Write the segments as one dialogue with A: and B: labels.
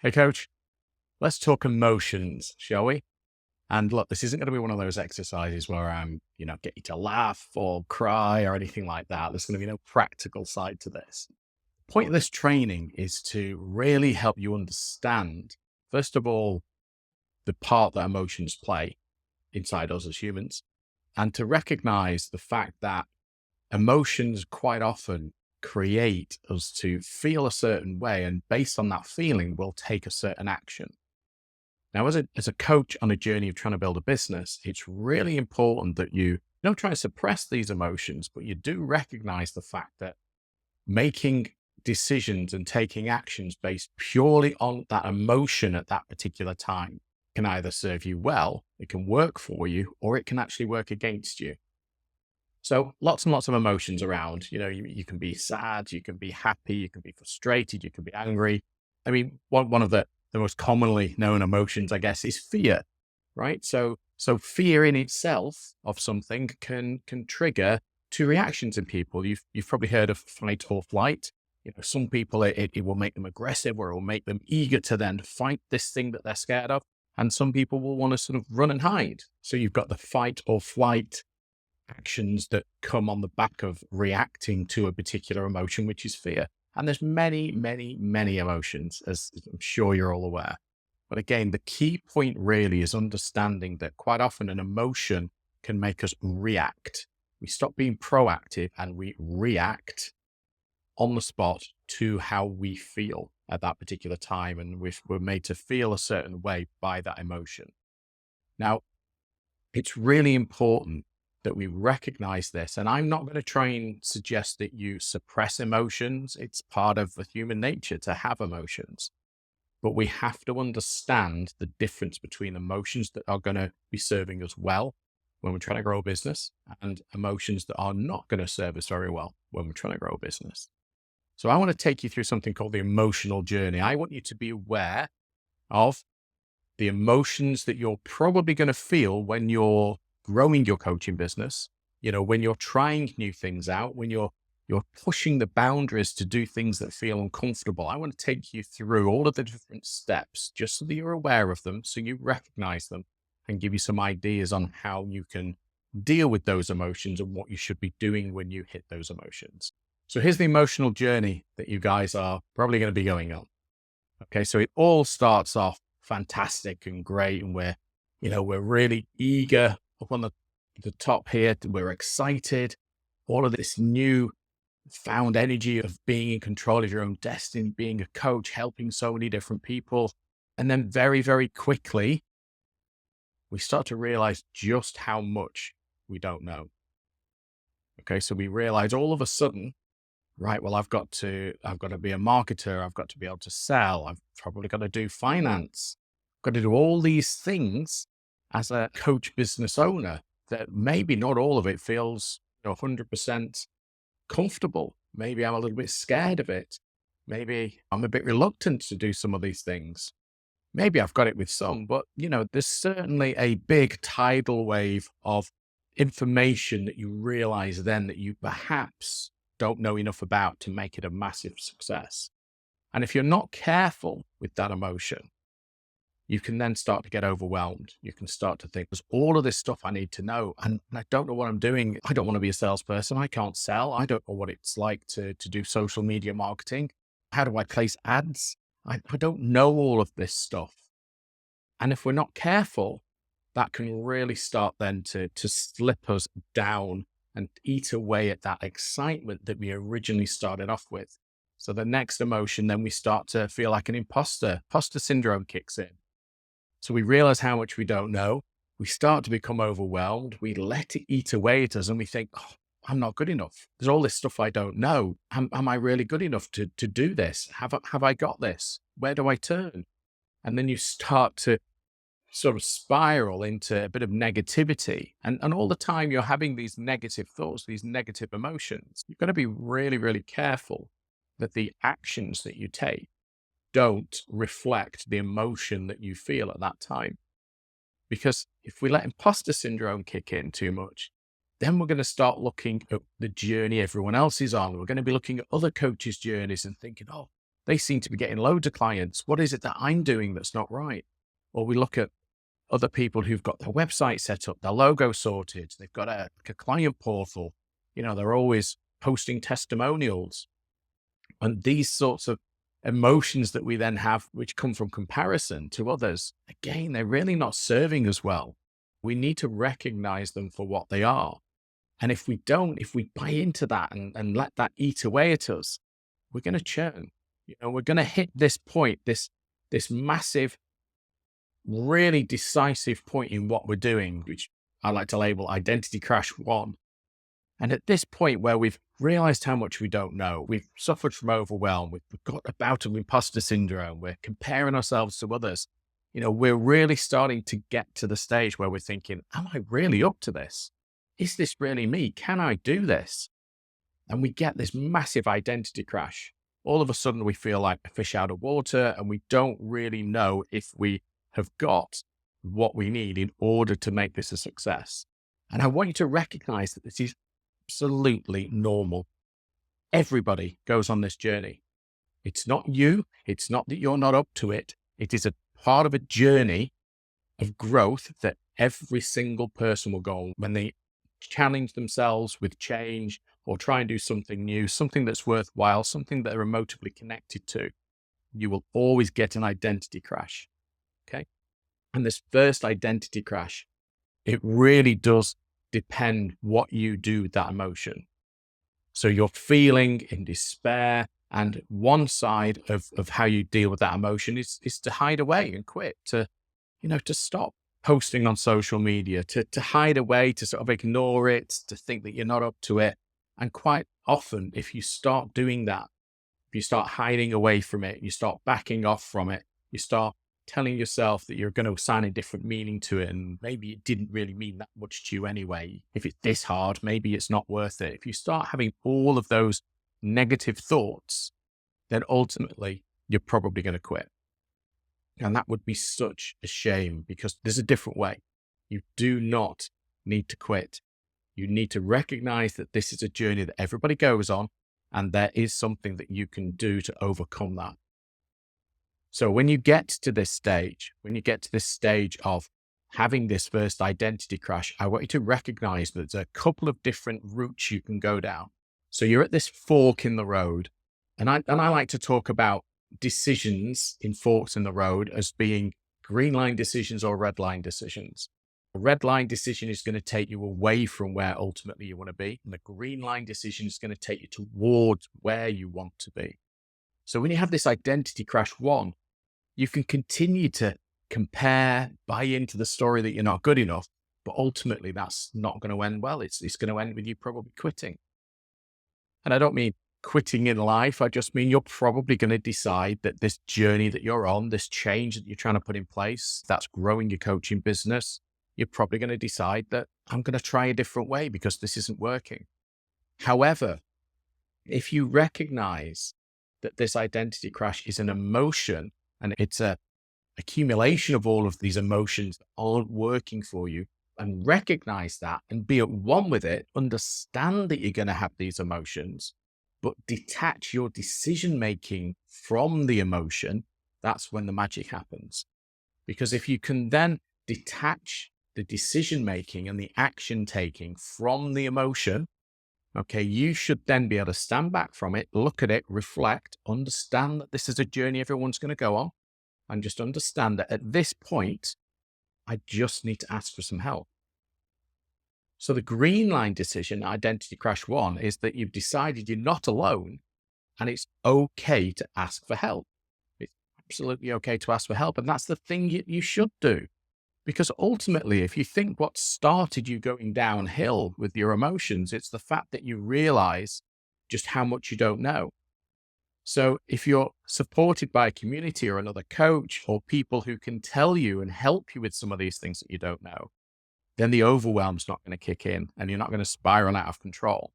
A: Hey, coach, let's talk emotions, shall we? And look, this isn't going to be one of those exercises where get you to laugh or cry or anything like that. There's going to be no practical side to this. Point of this training is to really help you understand, first of all, the part that emotions play inside us as humans, and to recognize the fact that emotions quite often create us to feel a certain way. And based on that feeling, we'll take a certain action. Now, as a coach on a journey of trying to build a business, it's really important that you don't try to suppress these emotions, but you do recognize the fact that making decisions and taking actions based purely on that emotion at that particular time can either serve you well, it can work for you, or it can actually work against you. So lots and lots of emotions around. You can be sad, you can be happy, you can be frustrated, you can be angry. I mean, one of the most commonly known emotions, I guess, is fear, right? So fear in itself of something can trigger two reactions in people. You've probably heard of fight or flight. Some people it will make them aggressive, or it will make them eager to then fight this thing that they're scared of. And some people will want to sort of run and hide. So you've got the fight or flight actions that come on the back of reacting to a particular emotion, which is fear. And there's many, many, many emotions, as I'm sure you're all aware. But again, the key point really is understanding that quite often an emotion can make us react. We stop being proactive and we react on the spot to how we feel at that particular time. And we're made to feel a certain way by that emotion. Now, it's really important that we recognize this. And I'm not going to try and suggest that you suppress emotions. It's part of the human nature to have emotions. But we have to understand the difference between emotions that are going to be serving us well when we're trying to grow a business and emotions that are not going to serve us very well when we're trying to grow a business. So I want to take you through something called the emotional journey. I want you to be aware of the emotions that you're probably going to feel when you're growing your coaching business, when you're trying new things out, when you're pushing the boundaries to do things that feel uncomfortable. I want to take you through all of the different steps just so that you're aware of them, so you recognize them, and give you some ideas on how you can deal with those emotions and what you should be doing when you hit those emotions. So here's the emotional journey that you guys are probably going to be going on. Okay, so it all starts off fantastic and great, and we're really eager up on the top here. We're excited. All of this new found energy of being in control of your own destiny, being a coach, helping so many different people. And then very, very quickly, we start to realize just how much we don't know. Okay, so we realize all of a sudden, right, well, I've got to be a marketer. I've got to be able to sell. I've probably got to do finance. I've got to do all these things as a coach business owner that maybe not all of it feels 100% comfortable. Maybe I'm a little bit scared of it. Maybe I'm a bit reluctant to do some of these things. Maybe I've got it with some, but there's certainly a big tidal wave of information that you realize then that you perhaps don't know enough about to make it a massive success. And if you're not careful with that emotion, you can then start to get overwhelmed. You can start to think, there's all of this stuff I need to know. And I don't know what I'm doing. I don't want to be a salesperson. I can't sell. I don't know what it's like to do social media marketing. How do I place ads? I don't know all of this stuff. And if we're not careful, that can really start then to slip us down and eat away at that excitement that we originally started off with. So the next emotion, then we start to feel like an imposter. Imposter syndrome kicks in. So we realize how much we don't know. We start to become overwhelmed. We let it eat away at us and we think, oh, I'm not good enough. There's all this stuff I don't know. Am I really good enough to do this? Have I got this? Where do I turn? And then you start to sort of spiral into a bit of negativity. And all the time you're having these negative thoughts, these negative emotions. You've got to be really, really careful that the actions that you take don't reflect the emotion that you feel at that time. Because if we let imposter syndrome kick in too much, then we're going to start looking at the journey everyone else is on. We're going to be looking at other coaches' journeys and thinking, oh, They seem to be getting loads of clients. What is it that I'm doing that's not right? Or we look at other people who've got their website set up, their logo sorted, they've got a client portal, they're always posting testimonials. And these sorts of emotions that we then have, which come from comparison to others, again, they're really not serving us well. We need to recognize them for what they are. And if we don't, if we buy into that and let that eat away at us, we're going to churn. We're going to hit this point, this massive, really decisive point in what we're doing, which I like to label identity crash 1. And at this point where we've realized how much we don't know, we've suffered from overwhelm, we've got a bout of imposter syndrome, we're comparing ourselves to others, we're really starting to get to the stage where we're thinking, am I really up to this? Is this really me? Can I do this? And we get this massive identity crash. All of a sudden we feel like a fish out of water, and we don't really know if we have got what we need in order to make this a success. And I want you to recognize that this is absolutely normal. Everybody goes on this journey. It's not you. It's not that you're not up to it. It is a part of a journey of growth that every single person will go on when they challenge themselves with change or try and do something new, something that's worthwhile, something that they're emotively connected to. You will always get an identity crash. Okay. And this first identity crash, it really does depend what you do with that emotion. So you're feeling in despair, and one side of how you deal with that emotion is to hide away and quit, to stop posting on social media, to hide away, to sort of ignore it, to think that you're not up to it. And quite often, if you start doing that, if you start hiding away from it, you start backing off from it, you start telling yourself that you're going to assign a different meaning to it, and maybe it didn't really mean that much to you anyway. If it's this hard, maybe it's not worth it. If you start having all of those negative thoughts, then ultimately you're probably going to quit. And that would be such a shame, because there's a different way. You do not need to quit. You need to recognize that this is a journey that everybody goes on, and there is something that you can do to overcome that. So when you get to this stage, of having this first identity crash, I want you to recognize that there's a couple of different routes you can go down. So you're at this fork in the road. And I like to talk about decisions in forks in the road as being green line decisions or red line decisions. A red line decision is going to take you away from where ultimately you want to be. And the green line decision is going to take you towards where you want to be. So when you have this identity crash 1, you can continue to compare, buy into the story that you're not good enough, but ultimately that's not going to end well. It's going to end with you probably quitting. And I don't mean quitting in life. I just mean you're probably going to decide that this journey that you're on, this change that you're trying to put in place, that's growing your coaching business, you're probably going to decide that I'm going to try a different way because this isn't working. However, if you recognize that this identity crash is an emotion, and it's a accumulation of all of these emotions that aren't working for you, and recognize that and be at one with it, understand that you're going to have these emotions, but detach your decision-making from the emotion, that's when the magic happens. Because if you can then detach the decision-making and the action-taking from the emotion, okay, you should then be able to stand back from it, look at it, reflect, understand that this is a journey everyone's going to go on, and just understand that at this point, I just need to ask for some help. So the green line decision, identity crash 1, is that you've decided you're not alone, and it's okay to ask for help. It's absolutely okay to ask for help. And that's the thing you should do. Because ultimately, if you think what started you going downhill with your emotions, it's the fact that you realize just how much you don't know. So if you're supported by a community or another coach or people who can tell you and help you with some of these things that you don't know, then the overwhelm's not going to kick in and you're not going to spiral out of control.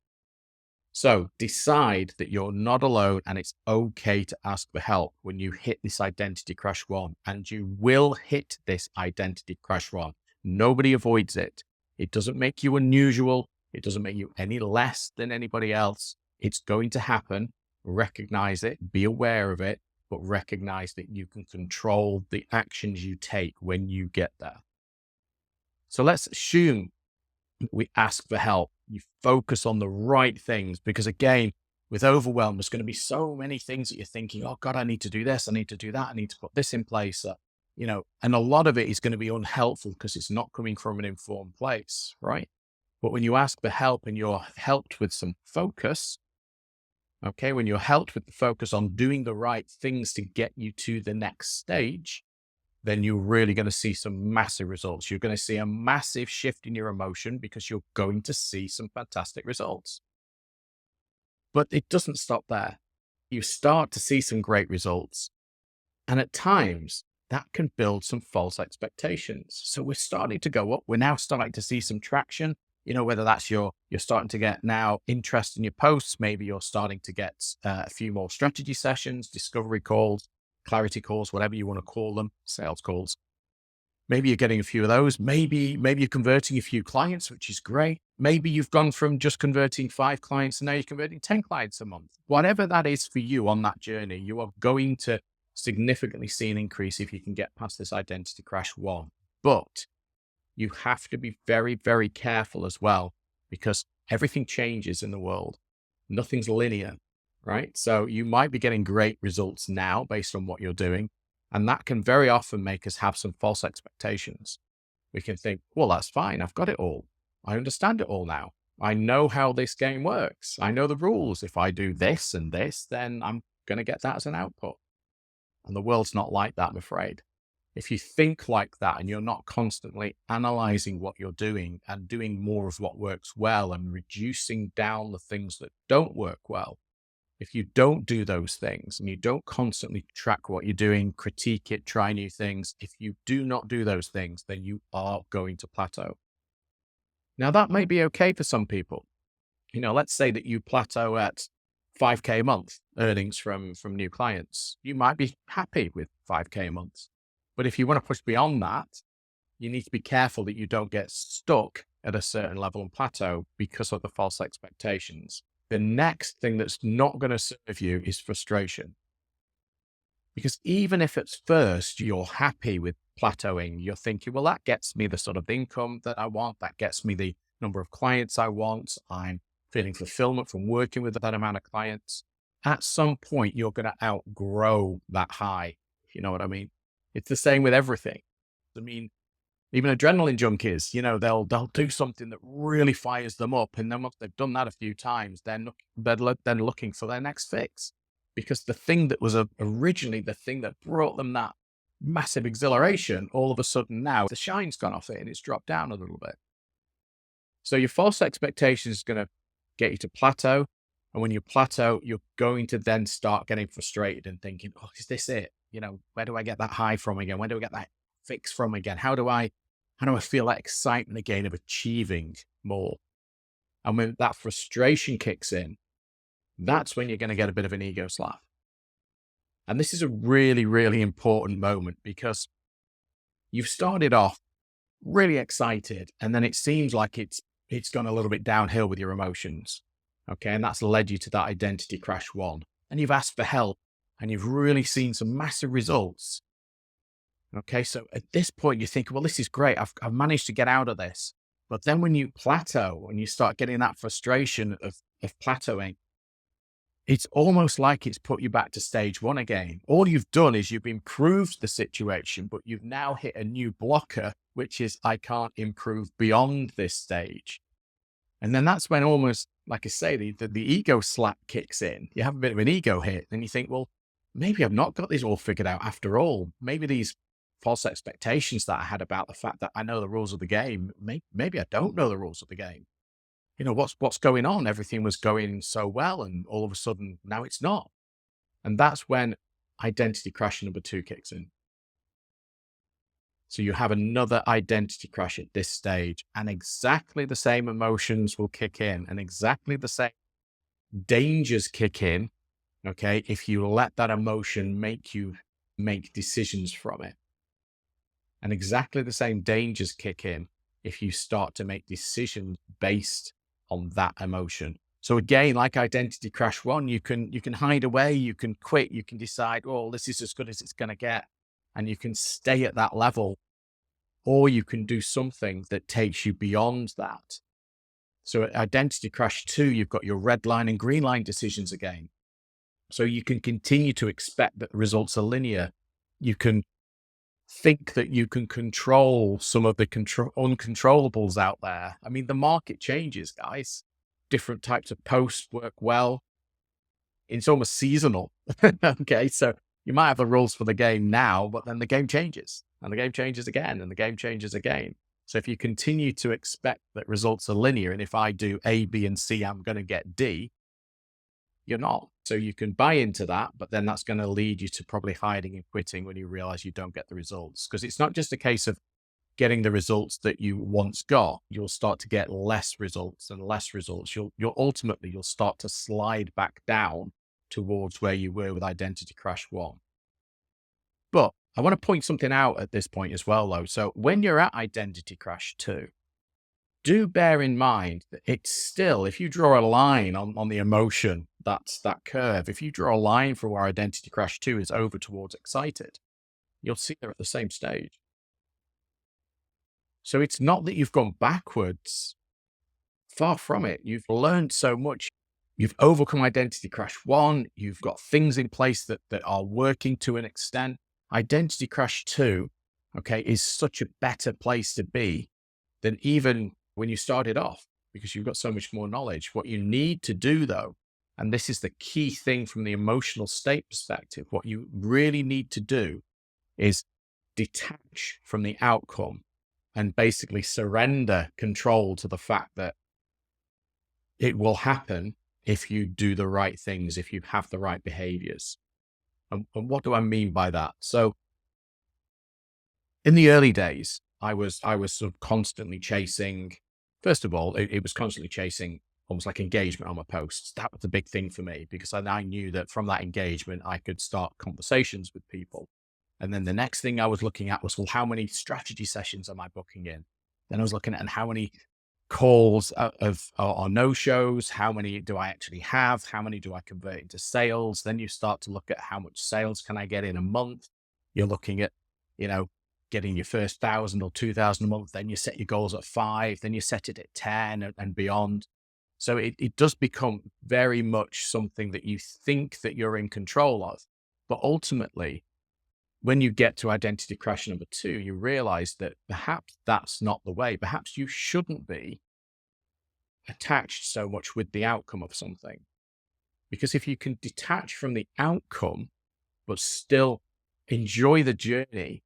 A: So decide that you're not alone, and it's okay to ask for help when you hit this identity crash 1, and you will hit this identity crash 1. Nobody avoids it. It doesn't make you unusual. It doesn't make you any less than anybody else. It's going to happen. recognize it, be aware of it, but recognize that you can control the actions you take when you get there. So let's assume we ask for help. You focus on the right things because, again, with overwhelm, there's going to be so many things that you're thinking, oh God, I need to do this. I need to do that. I need to put this in place. And a lot of it is going to be unhelpful because it's not coming from an informed place, right? But when you ask for help and you're helped with some focus, okay, when you're helped with the focus on doing the right things to get you to the next stage, then you're really going to see some massive results. You're going to see a massive shift in your emotion because you're going to see some fantastic results. But it doesn't stop there. You start to see some great results. And at times, that can build some false expectations. So we're starting to go up. We're now starting to see some traction. Whether that's you're starting to get now interest in your posts, maybe you're starting to get a few more strategy sessions, discovery calls, clarity calls, whatever you want to call them, sales calls. Maybe you're getting a few of those. Maybe you're converting a few clients, which is great. Maybe you've gone from just converting 5 clients and now you're converting 10 clients a month. Whatever that is for you on that journey, you are going to significantly see an increase if you can get past this identity crash one. But you have to be very, very careful as well, because everything changes in the world. Nothing's linear, right? So you might be getting great results now based on what you're doing. And that can very often make us have some false expectations. We can think, well, that's fine. I've got it all. I understand it all now. I know how this game works. I know the rules. If I do this and this, then I'm going to get that as an output. And the world's not like that, I'm afraid. If you think like that and you're not constantly analyzing what you're doing and doing more of what works well and reducing down the things that don't work well, if you don't do those things and you don't constantly track what you're doing, critique it, try new things, if you do not do those things, then you are going to plateau. Now, that may be okay for some people. Let's say that you plateau at 5K a month earnings from new clients. You might be happy with 5K a month. But if you want to push beyond that, you need to be careful that you don't get stuck at a certain level and plateau because of the false expectations. The next thing that's not going to serve you is frustration. Because even if at first you're happy with plateauing, you're thinking, well, that gets me the sort of income that I want. That gets me the number of clients I want. I'm feeling fulfillment from working with that amount of clients. At some point, you're going to outgrow that high. If you know what I mean? It's the same with everything. I mean, even adrenaline junkies, they'll do something that really fires them up. And then once they've done that a few times, they're looking for their next fix. Because the thing that was originally the thing that brought them that massive exhilaration, all of a sudden now the shine's gone off it and it's dropped down a little bit. So your false expectation is going to get you to plateau. And when you plateau, you're going to then start getting frustrated and thinking, oh, is this it? Where do I get that high from again? Where do I get that fix from again? How do I feel that excitement again of achieving more? And when that frustration kicks in, that's when you're going to get a bit of an ego slap. And this is a really, really important moment because you've started off really excited and then it seems like it's gone a little bit downhill with your emotions. Okay. And that's led you to that identity crash one. And you've asked for help and you've really seen some massive results. Okay. So at this point you think, well, this is great. I've managed to get out of this. But then when you plateau and you start getting that frustration of plateauing, it's almost like it's put you back to stage one again. All you've done is you've improved the situation, but you've now hit a new blocker, which is I can't improve beyond this stage. And then that's when almost, like I say, the ego slap kicks in. You have a bit of an ego hit and you think, well, maybe I've not got this all figured out after all. Maybe these false expectations that I had about the fact that I know the rules of the game, maybe I don't know the rules of the game. What's going on? Everything was going so well and all of a sudden now it's not. And that's when identity crash number 2 kicks in. So you have another identity crash at this stage and exactly the same emotions will kick in and exactly the same dangers kick in. Okay. If you let that emotion make you make decisions from it, and exactly the same dangers kick in if you start to make decisions based on that emotion. So again, like identity crash one, you can hide away, you can quit, you can decide, oh, this is as good as it's going to get, and you can stay at that level, or you can do something that takes you beyond that. So at identity crash two, you've got your red line and green line decisions again. So you can continue to expect that the results are linear. You can think that you can control some of the uncontrollables out there. I mean, the market changes, guys. Different types of posts work well. It's almost seasonal. Okay. So you might have the rules for the game now, but then the game changes and the game changes again and the game changes again. So if you continue to expect that results are linear, and if I do A, B, and C, I'm going to get D, you're not. So you can buy into that, but then that's going to lead you to probably hiding and quitting when you realize you don't get the results. Because it's not just a case of getting the results that you once got. You'll start to get less results and less results. You'll ultimately, you'll start to slide back down towards where you were with identity crash one. But I want to point something out at this point as well, though. So when you're at identity crash two, do bear in mind that it's still, if you draw a line on the emotion, that's that curve. If you draw a line for where identity crash two is over towards excited, you'll see they're at the same stage. So it's not that you've gone backwards, far from it. You've learned so much. You've overcome identity crash one. You've got things in place that are working to an extent. Identity crash two, okay, is such a better place to be than even when you started off, because you've got so much more knowledge. What you need to do, though, and this is the key thing from the emotional state perspective, what you really need to do is detach from the outcome and basically surrender control to the fact that it will happen if you do the right things, if you have the right behaviors. And what do I mean by that? So in the early days, I was sort of constantly chasing. First of all, it was constantly chasing almost like engagement on my posts. That was the big thing for me, because I knew that from that engagement, I could start conversations with people. And then the next thing I was looking at was, well, how many strategy sessions am I booking in? Then I was looking at, and how many calls or no shows? How many do I actually have? How many do I convert into sales? Then you start to look at how much sales can I get in a month? You're looking at, getting your first 1,000 or 2,000 a month. Then you set your goals at 5, then you set it at 10 and beyond. So it does become very much something that you think that you're in control of. But ultimately, when you get to identity crash number 2, you realize that perhaps that's not the way. Perhaps you shouldn't be attached so much with the outcome of something. Because if you can detach from the outcome, but still enjoy the journey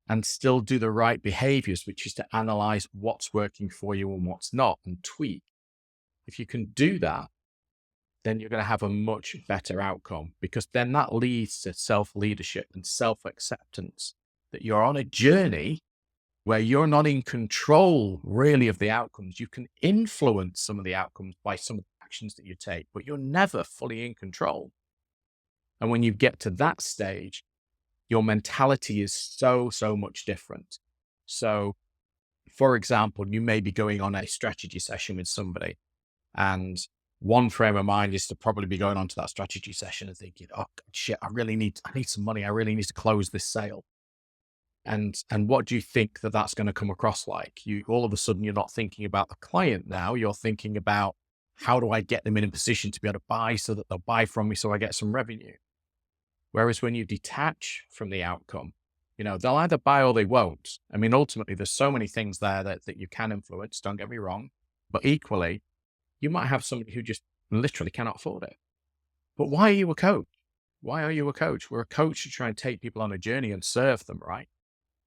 A: and still do the right behaviors, which is to analyze what's working for you and what's not and tweak. If you can do that, then you're going to have a much better outcome, because then that leads to self-leadership and self-acceptance, that you're on a journey where you're not in control really of the outcomes. You can influence some of the outcomes by some of the actions that you take, but you're never fully in control. And when you get to that stage, your mentality is so much different. So, for example, you may be going on a strategy session with somebody, and one frame of mind is to probably be going on to that strategy session and thinking, oh shit, I need some money. I really need to close this sale. And what do you think that that's going to come across like? All of a sudden, you're not thinking about the client now. You're thinking about, how do I get them in a position to be able to buy so that they'll buy from me so I get some revenue? Whereas when you detach from the outcome, they'll either buy or they won't. I mean, ultimately, there's so many things there that you can influence, don't get me wrong. But equally, you might have somebody who just literally cannot afford it. But why are you a coach? Why are you a coach? We're a coach to try and take people on a journey and serve them, right?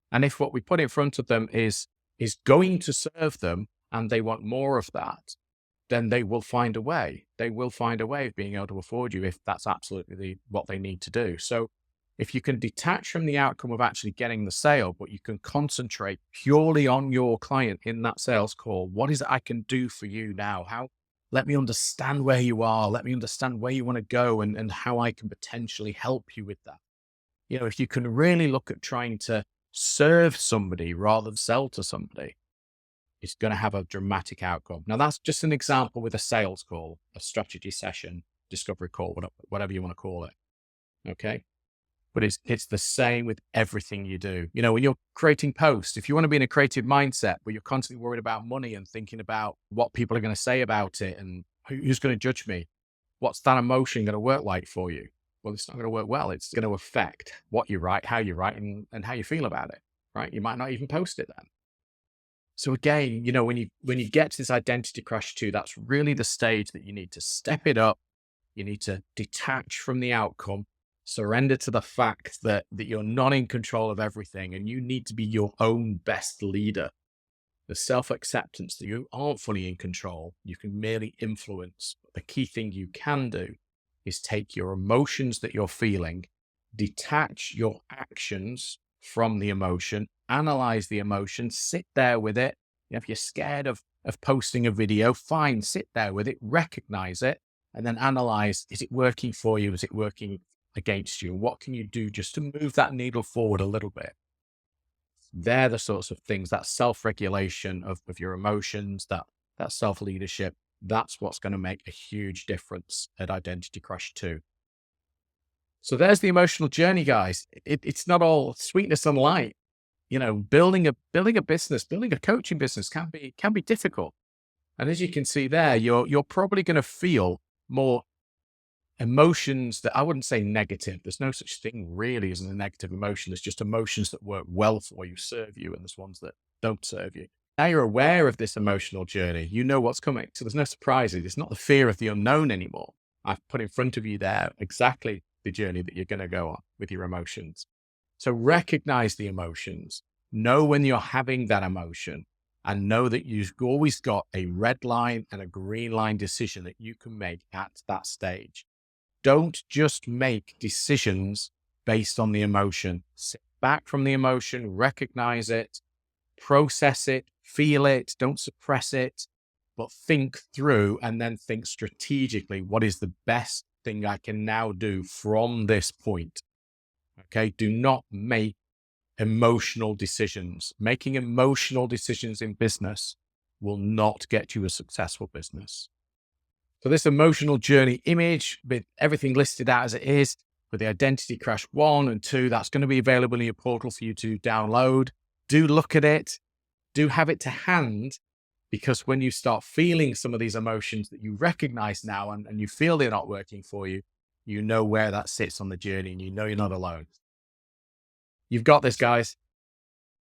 A: And if what we put in front of them is going to serve them and they want more of that, then they will find a way. They will find a way of being able to afford you if that's absolutely what they need to do. So if you can detach from the outcome of actually getting the sale, but you can concentrate purely on your client in that sales call, what is it I can do for you now? Let me understand where you are. Let me understand where you want to go and how I can potentially help you with that. If you can really look at trying to serve somebody rather than sell to somebody, is going to have a dramatic outcome. Now, that's just an example with a sales call, a strategy session, discovery call, whatever you want to call it. Okay. But it's the same with everything you do. You know, when you're creating posts, if you want to be in a creative mindset where you're constantly worried about money and thinking about what people are going to say about it and who's going to judge me, what's that emotion going to work like for you? Well, it's not going to work well. It's going to affect what you write, how you write, and how you feel about it, right? You might not even post it then. So again, you know, when you get to this identity crash too, that's really the stage that you need to step it up. You need to detach from the outcome, surrender to the fact that you're not in control of everything, and you need to be your own best leader. The self-acceptance that you aren't fully in control, you can merely influence. The key thing you can do is take your emotions that you're feeling, detach your actions from the emotion, analyze the emotion, sit there with it. If you're scared of posting a video, fine, sit there with it, recognize it, and then analyze, is it working for you? Is it working against you? What can you do just to move that needle forward a little bit? They're the sorts of things, that self-regulation of your emotions, that self-leadership, that's what's going to make a huge difference at Identity Crash 2. So there's the emotional journey, guys. It's not all sweetness and light. You know, building a business, building a coaching business can be difficult. And as you can see there, you're probably going to feel more emotions that I wouldn't say negative. There's no such thing really as a negative emotion. There's just emotions that work well for you, serve you, and there's ones that don't serve you. Now you're aware of this emotional journey. You know what's coming. So there's no surprises. It's not the fear of the unknown anymore. I've put in front of you there exactly the journey that you're going to go on with your emotions. So recognize the emotions. Know when you're having that emotion, and know that you've always got a red line and a green line decision that you can make at that stage. Don't just make decisions based on the emotion. Sit back from the emotion, recognize it, process it, feel it, don't suppress it, but think through and then think strategically, what is the best thing I can now do from this point? Okay, do not make emotional decisions. Making emotional decisions in business will not get you a successful business. So this emotional journey image with everything listed out as it is with the Identity Crash 1 and 2, that's going to be available in your portal for you to download. Do look at it. Do have it to hand, because when you start feeling some of these emotions that you recognize now and you feel they're not working for you, you know where that sits on the journey and you know you're not alone. You've got this, guys.